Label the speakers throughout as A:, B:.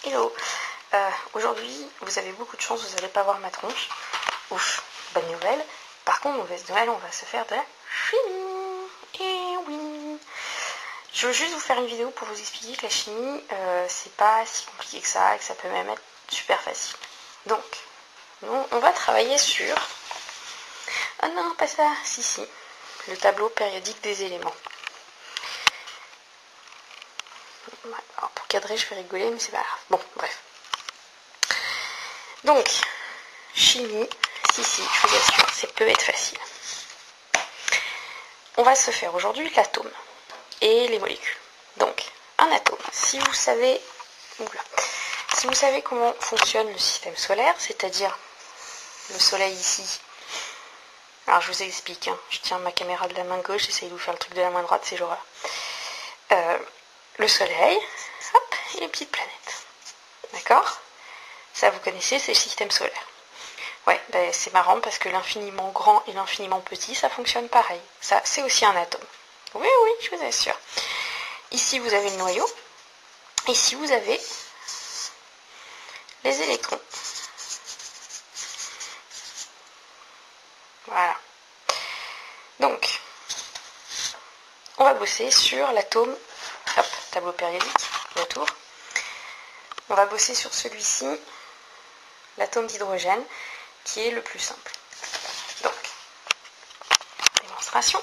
A: Hello. Aujourd'hui, vous avez beaucoup de chance, vous n'allez pas voir ma tronche. Ouf, bonne nouvelle. Par contre, mauvaise nouvelle, on va se faire de la chimie. Et oui. Je veux juste vous faire une vidéo pour vous expliquer que la chimie, c'est pas si compliqué que ça, et que ça peut même être super facile. Donc, on va travailler sur... Ah non, pas ça, si. Le tableau périodique des éléments. Alors, pour cadrer, je vais rigoler, mais c'est pas grave. Bon, bref. Donc, chimie, si, je vous assure, ça peut être facile. On va se faire aujourd'hui l'atome et les molécules. Donc, un atome, si vous savez comment fonctionne le système solaire, c'est-à-dire le soleil ici. Alors, je vous explique, hein, je tiens ma caméra de la main gauche, j'essaye de vous faire le truc de la main droite, c'est l'horreur. Le soleil, hop, et les petites planètes. D'accord ? Ça, vous connaissez, c'est le système solaire. Ouais, ben, c'est marrant parce que l'infiniment grand et l'infiniment petit, ça fonctionne pareil. Ça, c'est aussi un atome. Oui, je vous assure. Ici, vous avez le noyau. Ici, vous avez les électrons. Voilà. Donc, on va bosser sur l'atome. Hop, tableau périodique, retour. On va bosser sur celui-ci, l'atome d'hydrogène, qui est le plus simple. Donc, démonstration.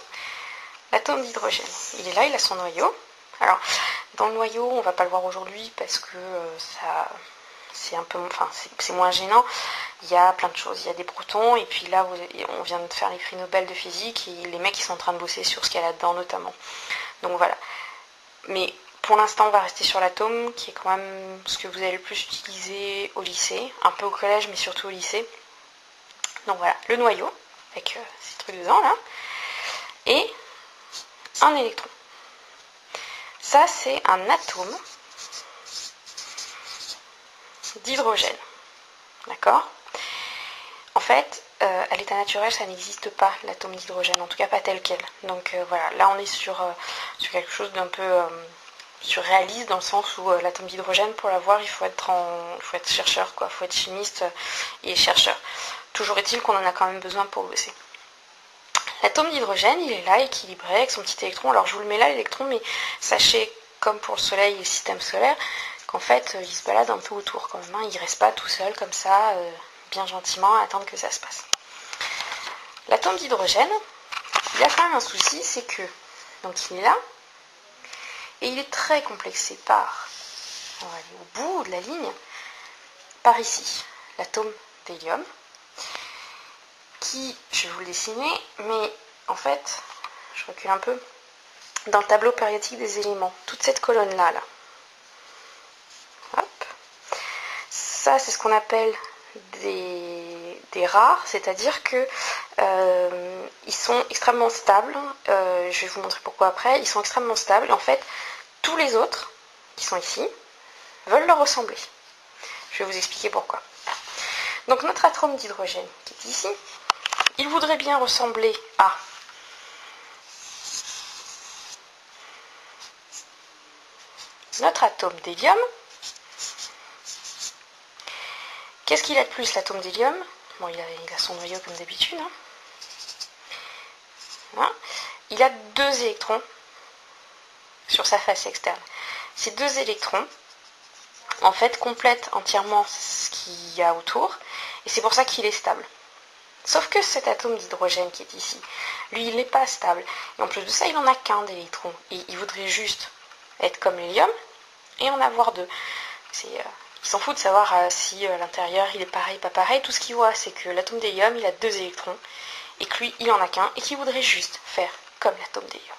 A: L'atome d'hydrogène, il est là, il a son noyau. Alors, dans le noyau, on ne va pas le voir aujourd'hui parce que c'est un peu, c'est moins gênant. Il y a plein de choses. Il y a des protons, et puis là, on vient de faire les prix Nobel de physique, et les mecs, ils sont en train de bosser sur ce qu'il y a là-dedans, notamment. Donc voilà. Mais pour l'instant, on va rester sur l'atome, qui est quand même ce que vous avez le plus utilisé au lycée, un peu au collège, mais surtout au lycée. Donc voilà, le noyau, avec ces trucs dedans, là, et un électron. Ça, c'est un atome d'hydrogène. D'accord ? En fait, à l'état naturel, ça n'existe pas, l'atome d'hydrogène, en tout cas pas tel quel. Donc voilà, là on est sur quelque chose d'un peu surréaliste, dans le sens où l'atome d'hydrogène, pour l'avoir, il faut être chercheur, quoi, il faut être chimiste et chercheur. Toujours est-il qu'on en a quand même besoin pour bosser. L'atome d'hydrogène, il est là, équilibré, avec son petit électron. Alors je vous le mets là, l'électron, mais sachez, comme pour le Soleil et le système solaire, qu'en fait, il se balade un peu autour quand même. Hein. Il ne reste pas tout seul, comme ça, bien gentiment, à attendre que ça se passe. L'atome d'hydrogène, il y a quand même un souci, c'est que, donc il est là, et il est très complexé par, on va aller au bout de la ligne, par ici, l'atome d'hélium, qui, je vais vous le dessiner, mais en fait, je recule un peu, dans le tableau périodique des éléments, toute cette colonne-là, là. Hop. Ça, c'est ce qu'on appelle des rares, c'est-à-dire que ils sont extrêmement stables. Je vais vous montrer pourquoi après. Ils sont extrêmement stables. En fait, tous les autres qui sont ici veulent leur ressembler. Je vais vous expliquer pourquoi. Donc notre atome d'hydrogène qui est ici, il voudrait bien ressembler à notre atome d'hélium. Qu'est-ce qu'il a de plus, l'atome d'hélium ? Bon, il a son noyau comme d'habitude. Hein. Voilà. Il a 2 électrons sur sa face externe. Ces 2 électrons, en fait, complètent entièrement ce qu'il y a autour, et c'est pour ça qu'il est stable. Sauf que cet atome d'hydrogène qui est ici, lui, il n'est pas stable. Et en plus de ça, il n'en a qu'un d'électron. Et il voudrait juste être comme l'hélium et en avoir 2. Il s'en fout de savoir si à l'intérieur il est pareil, pas pareil. Tout ce qu'il voit, c'est que l'atome d'hélium, il a 2 électrons, et que lui, il en a qu'un, et qu'il voudrait juste faire comme l'atome d'hélium.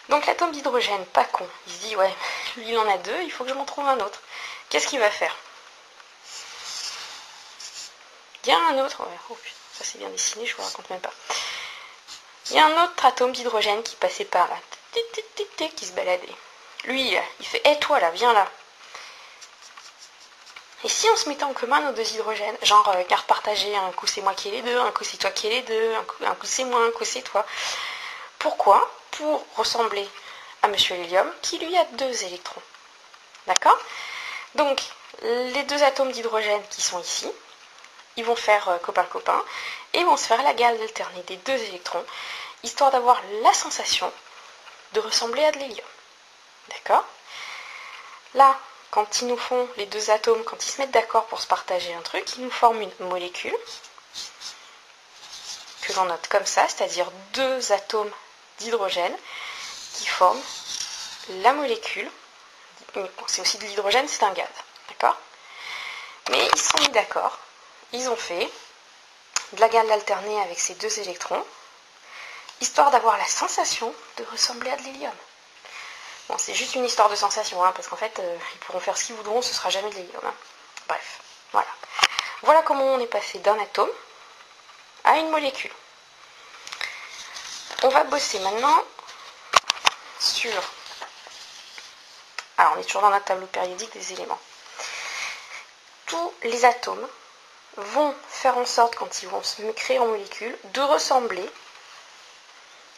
A: Donc l'atome d'hydrogène, pas con, il se dit, ouais, lui il en a 2, il faut que je m'en trouve un autre. Qu'est-ce qu'il va faire ? Il y a un autre, ouais, oh putain, ça c'est bien dessiné, je vous raconte même pas. Il y a un autre atome d'hydrogène qui passait par là, qui se baladait. Lui, il fait, hé toi là, viens là. Et si on se mettait en commun nos 2 hydrogènes, genre garde partagée, un coup c'est moi qui ai les 2, un coup c'est toi qui ai les 2, un coup c'est moi, un coup c'est toi. Pourquoi ? Pour ressembler à Monsieur l'hélium, qui lui a 2 électrons. D'accord ? Donc, les deux atomes d'hydrogène qui sont ici, ils vont faire copain-copain et ils vont se faire la garde alternée des deux électrons, histoire d'avoir la sensation de ressembler à de l'hélium. D'accord? Là, quand ils nous font les deux atomes, quand ils se mettent d'accord pour se partager un truc, ils nous forment une molécule que l'on note comme ça, c'est-à-dire deux atomes d'hydrogène qui forment la molécule. C'est aussi de l'hydrogène, c'est un gaz. D'accord? Mais ils se sont mis d'accord, ils ont fait de la garde alternée avec ces deux électrons, histoire d'avoir la sensation de ressembler à de l'hélium. Bon, c'est juste une histoire de sensation, hein, parce qu'en fait, ils pourront faire ce qu'ils voudront, ce ne sera jamais de l'hélium. Hein. Bref, voilà. Voilà comment on est passé d'un atome à une molécule. On va bosser maintenant sur... Alors, on est toujours dans notre tableau périodique des éléments. Tous les atomes vont faire en sorte, quand ils vont se créer en molécule, de ressembler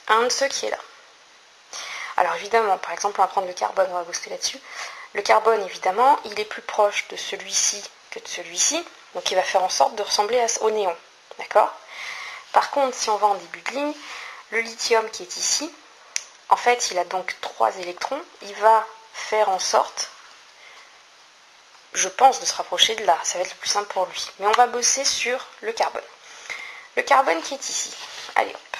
A: à un de ceux qui est là. Alors évidemment, par exemple, on va prendre le carbone, on va bosser là-dessus. Le carbone, évidemment, il est plus proche de celui-ci que de celui-ci, donc il va faire en sorte de ressembler au néon. D'accord? Par contre, si on va en début de ligne, le lithium qui est ici, en fait, il a donc 3 électrons, il va faire en sorte, je pense, de se rapprocher de là. Ça va être le plus simple pour lui. Mais on va bosser sur le carbone. Le carbone qui est ici. Allez, hop.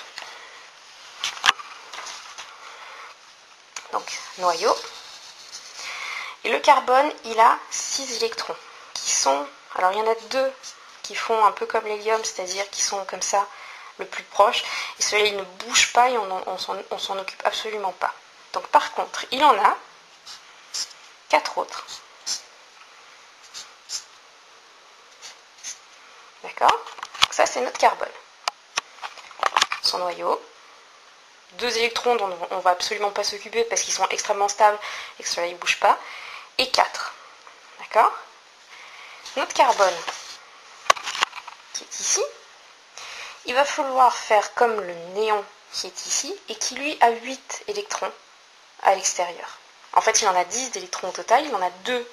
A: Donc, noyau. Et le carbone, il a 6 électrons qui sont... Alors, il y en a 2 qui font un peu comme l'hélium, c'est-à-dire qui sont comme ça, le plus proche. Et ceux-là, ils ne bougent pas et on s'en occupe absolument pas. Donc, par contre, il en a 4 autres. D'accord? Ça, c'est notre carbone. Son noyau. 2 électrons dont on ne va absolument pas s'occuper parce qu'ils sont extrêmement stables et que cela ne bouge pas, et 4. D'accord? Notre carbone, qui est ici, il va falloir faire comme le néon qui est ici, et qui lui a 8 électrons à l'extérieur. En fait, il en a 10 d'électrons au total, il en a 2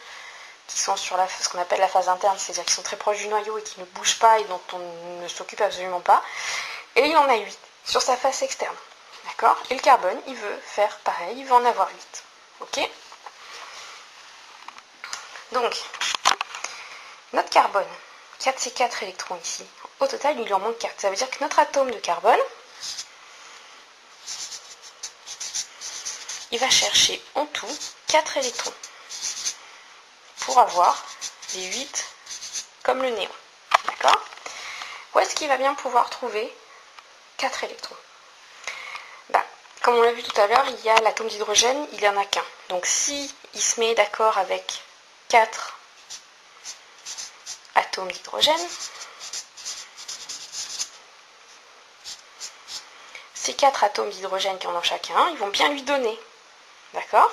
A: qui sont sur ce qu'on appelle la phase interne, c'est-à-dire qui sont très proches du noyau et qui ne bougent pas et dont on ne s'occupe absolument pas, et il en a 8 sur sa face externe. D'accord? Et le carbone, il veut faire pareil, il veut en avoir 8. Ok? Donc, notre carbone, qui a ces 4 électrons ici, au total, il lui en manque 4. Ça veut dire que notre atome de carbone, il va chercher en tout 4 électrons pour avoir les 8 comme le néon. D'accord? Où est-ce qu'il va bien pouvoir trouver 4 électrons? Comme on l'a vu tout à l'heure, il y a l'atome d'hydrogène, il n'y en a qu'un. Donc si il se met d'accord avec 4 atomes d'hydrogène, ces 4 atomes d'hydrogène qui en ont chacun, ils vont bien lui donner. D'accord?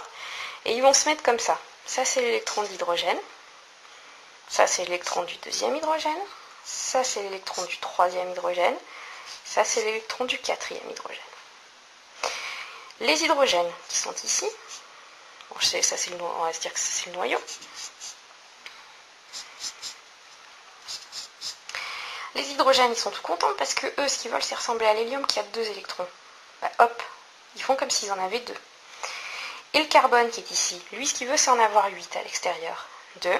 A: Et ils vont se mettre comme ça. Ça, c'est l'électron d'hydrogène. Ça, c'est l'électron du deuxième hydrogène. Ça, c'est l'électron du troisième hydrogène. Ça, c'est l'électron du quatrième hydrogène. Les hydrogènes qui sont ici, bon, ça, c'est le, on va se dire que c'est le noyau. Les hydrogènes, ils sont tout contents parce que eux, ce qu'ils veulent, c'est ressembler à l'hélium qui a 2 électrons. Bah, hop, ils font comme s'ils en avaient 2. Et le carbone qui est ici, lui, ce qu'il veut, c'est en avoir 8 à l'extérieur. 2,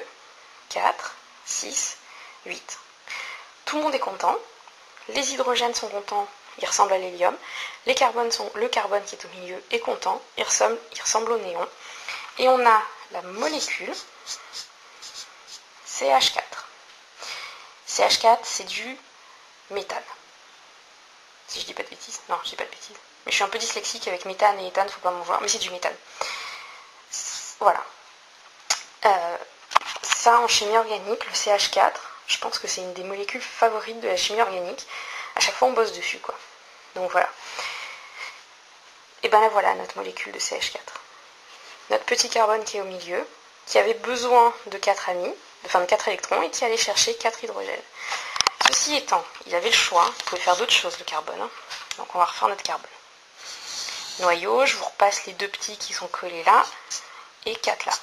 A: 4, 6, 8. Tout le monde est content. Les hydrogènes sont contents, ils ressemblent à l'hélium. Le carbone qui est au milieu est content, il ressemble au néon. Et on a la molécule CH4. CH4, c'est du méthane. Si je dis pas de bêtises. Non, je dis pas de bêtises. Mais je suis un peu dyslexique avec méthane et éthane, faut pas m'en voir. Mais c'est du méthane. Voilà. Ça, en chimie organique, le CH4, je pense que c'est une des molécules favorites de la chimie organique. À chaque fois, on bosse dessus, quoi. Donc voilà. Et bien là, voilà notre molécule de CH4. Notre petit carbone qui est au milieu, qui avait besoin de 4 amis, enfin de 4 électrons, et qui allait chercher 4 hydrogènes. Ceci étant, il avait le choix, il pouvait faire d'autres choses, le carbone. Hein. Donc on va refaire notre carbone. Noyau, je vous repasse les 2 petits qui sont collés là, et 4 là.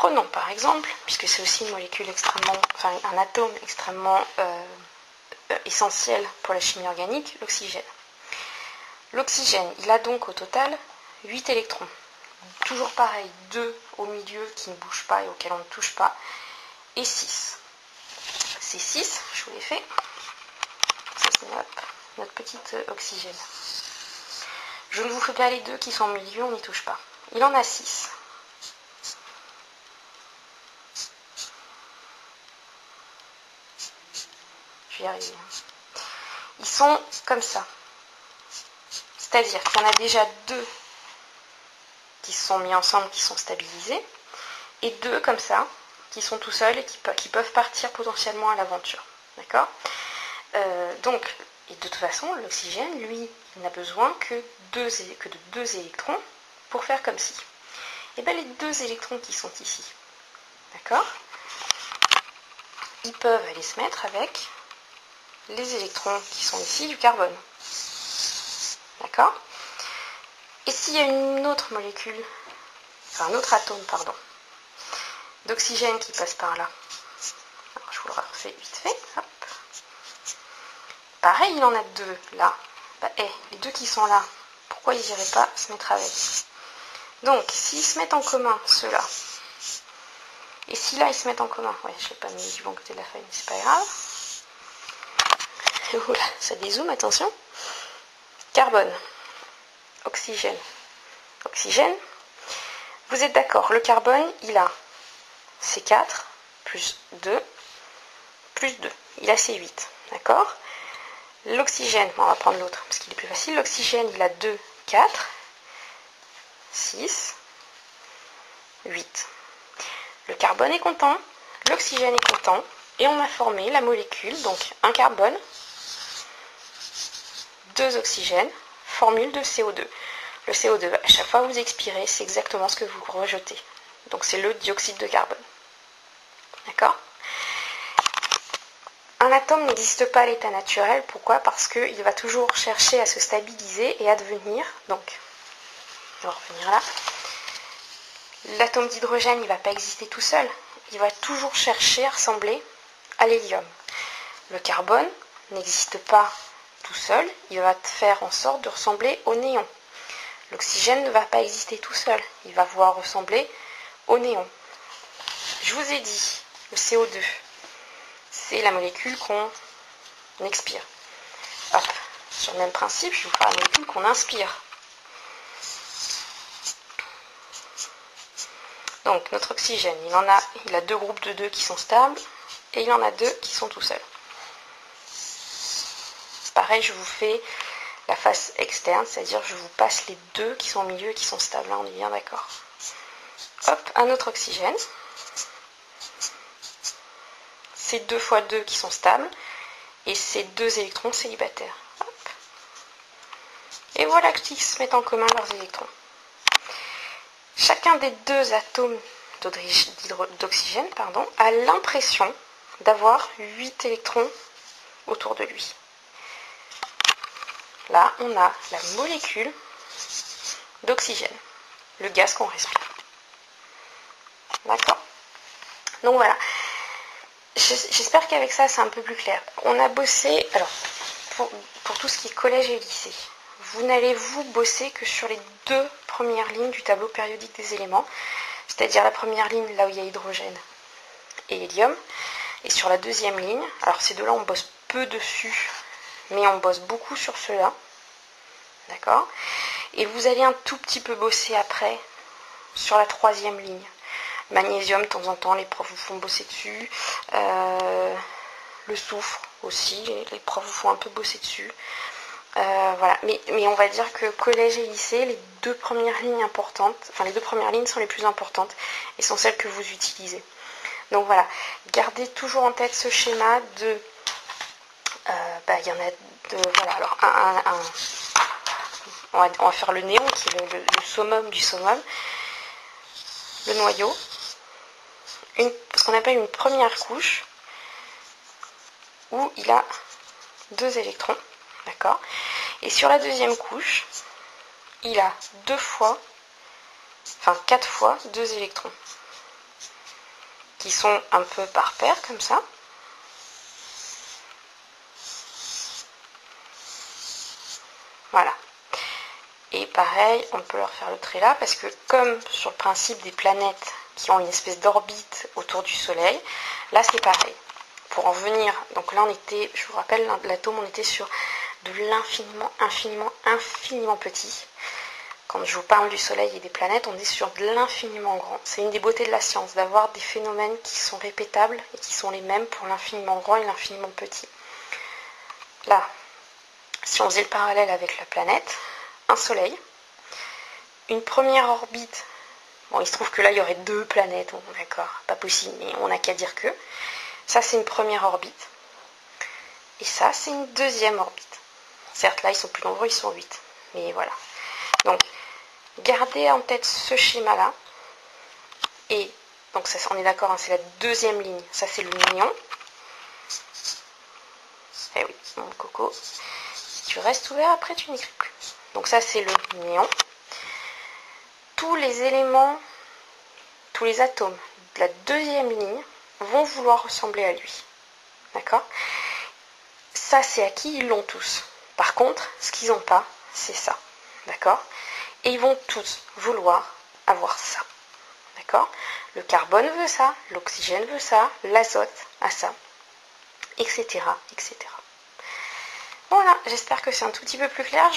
A: Prenons par exemple, puisque c'est aussi une molécule extrêmement, enfin un atome extrêmement essentiel pour la chimie organique, l'oxygène. L'oxygène, il a donc au total 8 électrons. Toujours pareil, 2 au milieu qui ne bougent pas et auxquels on ne touche pas, et 6. Ces 6, je vous les fais. Ça c'est notre petite oxygène. Je ne vous fais pas les 2 qui sont au milieu, on n'y touche pas. Il en a 6. Je vais y arriver. Ils sont comme ça. C'est-à-dire qu'il y en a déjà 2 qui se sont mis ensemble, qui sont stabilisés, et 2 comme ça, qui sont tout seuls et qui peuvent partir potentiellement à l'aventure. D'accord ? Donc, et de toute façon, l'oxygène, lui, il n'a besoin que de 2 électrons pour faire comme ci. Et bien les 2 électrons qui sont ici, d'accord ? Ils peuvent aller se mettre avec les électrons qui sont ici du carbone. D'accord ? Et s'il y a une autre molécule, enfin un autre atome, pardon, d'oxygène qui passe par là, alors je vous le refais vite fait, hop. Pareil, il en a 2 là. Les 2 qui sont là, pourquoi ils n'iraient pas se mettre avec? Donc, s'ils se mettent en commun, ceux-là, et si là ils se mettent en commun, ouais, je ne l'ai pas mis du bon côté de la feuille, mais c'est pas grave. Oula, ça dézoome, attention. Carbone, oxygène, oxygène. Vous êtes d'accord, le carbone, il a C4 plus 2 plus 2. Il a C8, d'accord? L'oxygène, on va prendre l'autre parce qu'il est plus facile. L'oxygène, il a 2, 4, 6, 8. Le carbone est content, l'oxygène est content, et on a formé la molécule, donc un carbone, 2 oxygènes, formule de CO2. Le CO2, à chaque fois que vous expirez, c'est exactement ce que vous rejetez. Donc c'est le dioxyde de carbone. D'accord ? Un atome n'existe pas à l'état naturel. Pourquoi ? Parce qu'il va toujours chercher à se stabiliser et à devenir, donc, on va revenir là, l'atome d'hydrogène, il ne va pas exister tout seul. Il va toujours chercher à ressembler à l'hélium. Le carbone n'existe pas tout seul. Il va faire en sorte de ressembler au néon. L'oxygène ne va pas exister tout seul. Il va vouloir ressembler au néon. Je vous ai dit, le CO2, c'est la molécule qu'on expire. Hop, sur le même principe, je vous ferai la molécule qu'on inspire. Donc notre oxygène, il a 2 groupes de 2 qui sont stables et il en a 2 qui sont tout seuls. Pareil, je vous fais la face externe, c'est-à-dire je vous passe les 2 qui sont au milieu et qui sont stables. Là, on est bien d'accord. Hop, un autre oxygène. C'est 2 fois 2 qui sont stables et c'est 2 électrons célibataires. Hop. Et voilà qu'ils se mettent en commun leurs électrons. Chacun des 2 atomes d'oxygène a l'impression d'avoir 8 électrons autour de lui. Là, on a la molécule d'oxygène, le gaz qu'on respire. D'accord ? Donc voilà. J'espère qu'avec ça, c'est un peu plus clair. On a bossé, alors, pour tout ce qui est collège et lycée, vous n'allez vous bosser que sur les 2 premières lignes du tableau périodique des éléments, c'est-à-dire la première ligne, là où il y a hydrogène et hélium, et sur la deuxième ligne, alors ces 2-là, on bosse peu dessus, mais on bosse beaucoup sur ceux-là, d'accord? Et vous allez un tout petit peu bosser après sur la 3e ligne. Magnésium, de temps en temps, les profs vous font bosser dessus. Le soufre aussi, les profs vous font un peu bosser dessus. Voilà. Mais on va dire que collège et lycée, les 2 premières lignes importantes, enfin les 2 premières lignes sont les plus importantes et sont celles que vous utilisez. Donc voilà, gardez toujours en tête ce schéma de... il y en a deux, voilà, alors on va faire le néon qui est le summum du summum, le noyau, ce qu'on appelle une première couche où il a 2 électrons, d'accord, et sur la deuxième couche il a 4 fois 2 électrons, qui sont un peu par paire comme ça. Voilà. Et pareil, on peut leur faire le trait là, parce que comme sur le principe des planètes qui ont une espèce d'orbite autour du Soleil, là c'est pareil. Pour en venir, donc là on était, je vous rappelle, l'atome on était sur de l'infiniment, infiniment, infiniment petit. Quand je vous parle du Soleil et des planètes, on est sur de l'infiniment grand. C'est une des beautés de la science, d'avoir des phénomènes qui sont répétables et qui sont les mêmes pour l'infiniment grand et l'infiniment petit. Là, si on faisait le parallèle avec la planète, un Soleil, une première orbite, bon il se trouve que là il y aurait 2 planètes, bon d'accord, pas possible, mais on n'a qu'à dire que, ça c'est une première orbite, et ça c'est une deuxième orbite. Certes là ils sont plus nombreux, ils sont 8, mais voilà. Donc gardez en tête ce schéma là, et donc ça, on est d'accord, hein, c'est la deuxième ligne, ça c'est le néon. Eh oui, mon coco, si tu restes ouvert après tu n'écris plus. Donc ça c'est le néon. Tous les éléments, tous les atomes de la deuxième ligne vont vouloir ressembler à lui. D'accord? Ça c'est acquis, ils l'ont tous. Par contre, ce qu'ils n'ont pas, c'est ça. D'accord? Et ils vont tous vouloir avoir ça. D'accord? Le carbone veut ça, l'oxygène veut ça, l'azote a ça, etc., etc. Voilà, j'espère que c'est un tout petit peu plus clair.